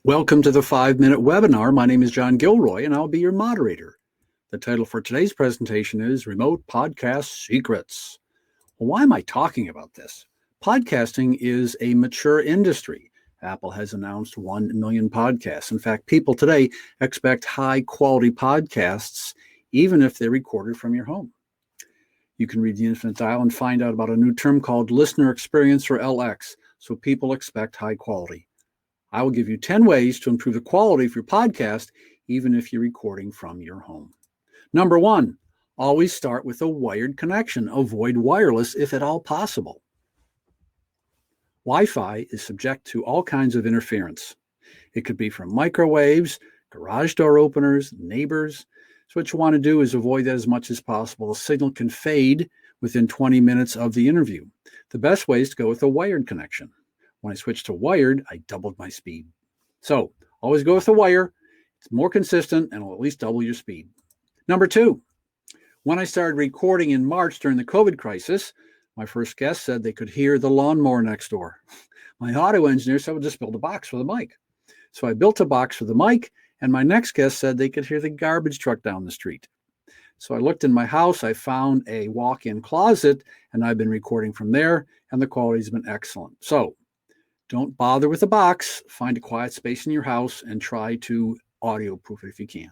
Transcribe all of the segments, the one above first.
Welcome to the 5-Minute Webinar. My name is John Gilroy, and I'll be your moderator. The title for today's presentation is Remote Podcast Secrets. Well, why am I talking about this? Podcasting is a mature industry. Apple has announced 1 million podcasts. In fact, people today expect high-quality podcasts, even if they're recorded from your home. You can read the Infinite Dial and find out about a new term called Listener Experience, or LX, so people expect high quality. I will give you 10 ways to improve the quality of your podcast, even if you're recording from your home. Number 1, always start with a wired connection. Avoid wireless if at all possible. Wi-Fi is subject to all kinds of interference. It could be from microwaves, garage door openers, neighbors. So what you want to do is avoid that as much as possible. The signal can fade within 20 minutes of the interview. The best way is to go with a wired connection. When I switched to wired, I doubled my speed. So always go with the wire. It's more consistent and will at least double your speed. Number 2, when I started recording in March during the COVID crisis, my first guest said they could hear the lawnmower next door. My audio engineer said, well, just build a box for the mic. So I built a box for the mic, and my next guest said they could hear the garbage truck down the street. So I looked in my house, I found a walk-in closet, and I've been recording from there, and the quality's been excellent. So don't bother with a box. Find a quiet space in your house and try to audio proof it if you can.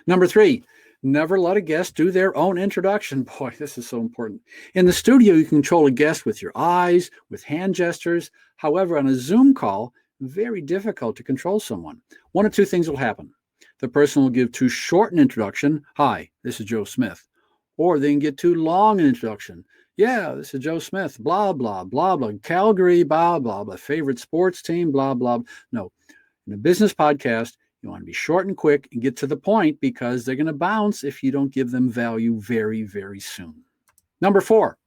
Number 3, never let a guest do their own introduction. Boy, this is so important. In the studio, you can control a guest with your eyes, with hand gestures. However, on a Zoom call, very difficult to control someone. One of two things will happen. The person will give too short an introduction. Hi, this is Joe Smith. Or they can get too long an introduction. Yeah, this is Joe Smith, blah, blah, blah, blah, Calgary, blah, blah, blah, favorite sports team, blah, blah. No, in a business podcast, you want to be short and quick and get to the point because they're going to bounce if you don't give them value very, very soon. Number 4,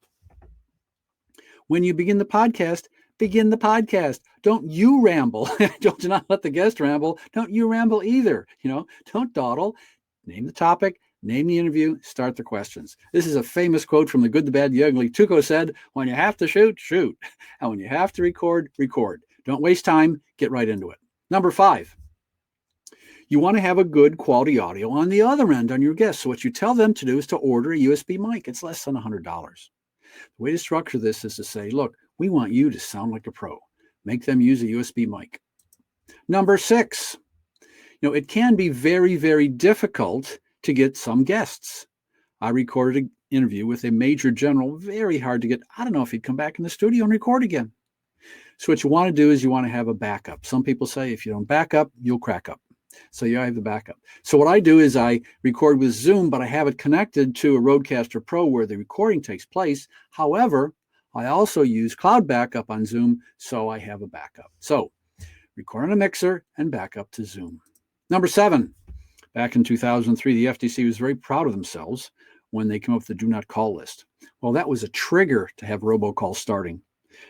when you begin the podcast, begin the podcast. Don't you ramble. Do not let the guest ramble. Don't you ramble either. Don't dawdle. Name the topic. Name the interview, start the questions. This is a famous quote from The Good, the Bad, the Ugly. Tuco said, when you have to shoot, shoot. And when you have to record, record. Don't waste time, get right into it. Number 5, you want to have a good quality audio on the other end on your guests. So what you tell them to do is to order a USB mic. It's less than $100. The way to structure this is to say, look, we want you to sound like a pro. Make them use a USB mic. Number 6, it can be very, very difficult to get some guests. I recorded an interview with a major general, very hard to get. I don't know if he'd come back in the studio and record again. So what you want to do is you want to have a backup. Some people say if you don't back up, you'll crack up. So you have the backup. So what I do is I record with Zoom, but I have it connected to a Rodecaster Pro where the recording takes place. However, I also use cloud backup on Zoom, so I have a backup. So record on a mixer and back up to Zoom. Number 7, back in 2003, the FTC was very proud of themselves when they came up with the do not call list. Well, that was a trigger to have robocalls starting.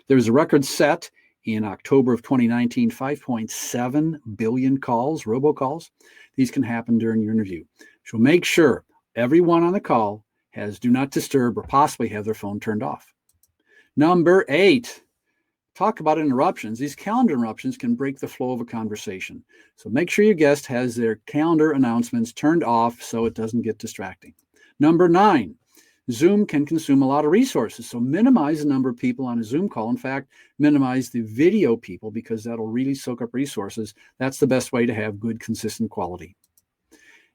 There was a record set in October of 2019, 5.7 billion calls, robocalls. These can happen during your interview. So make sure everyone on the call has do not disturb or possibly have their phone turned off. Number 8, talk about interruptions. These calendar interruptions can break the flow of a conversation. So make sure your guest has their calendar announcements turned off so it doesn't get distracting. Number 9, Zoom can consume a lot of resources. So minimize the number of people on a Zoom call. In fact, minimize the video people because that'll really soak up resources. That's the best way to have good, consistent quality.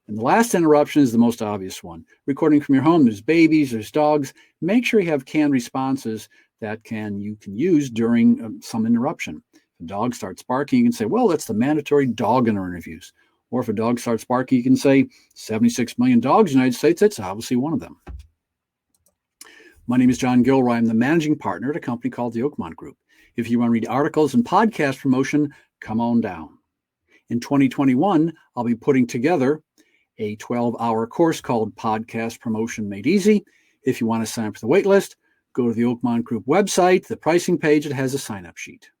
And the last interruption is the most obvious one. Recording from your home, there's babies, there's dogs. Make sure you have canned responses that you can use during some interruption. If a dog starts barking, you can say, well, that's the mandatory dog in our interviews. Or if a dog starts barking, you can say 76 million dogs in the United States, that's obviously one of them. My name is John Gilroy. I'm the managing partner at a company called the Oakmont Group. If you want to read articles and podcast promotion, come on down. In 2021, I'll be putting together a 12-hour course called Podcast Promotion Made Easy. If you want to sign up for the wait list, go to the Oakmont Group website, the pricing page, it has a sign-up sheet.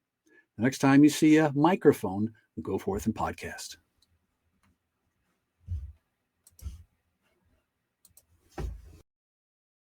The next time you see a microphone, go forth and podcast.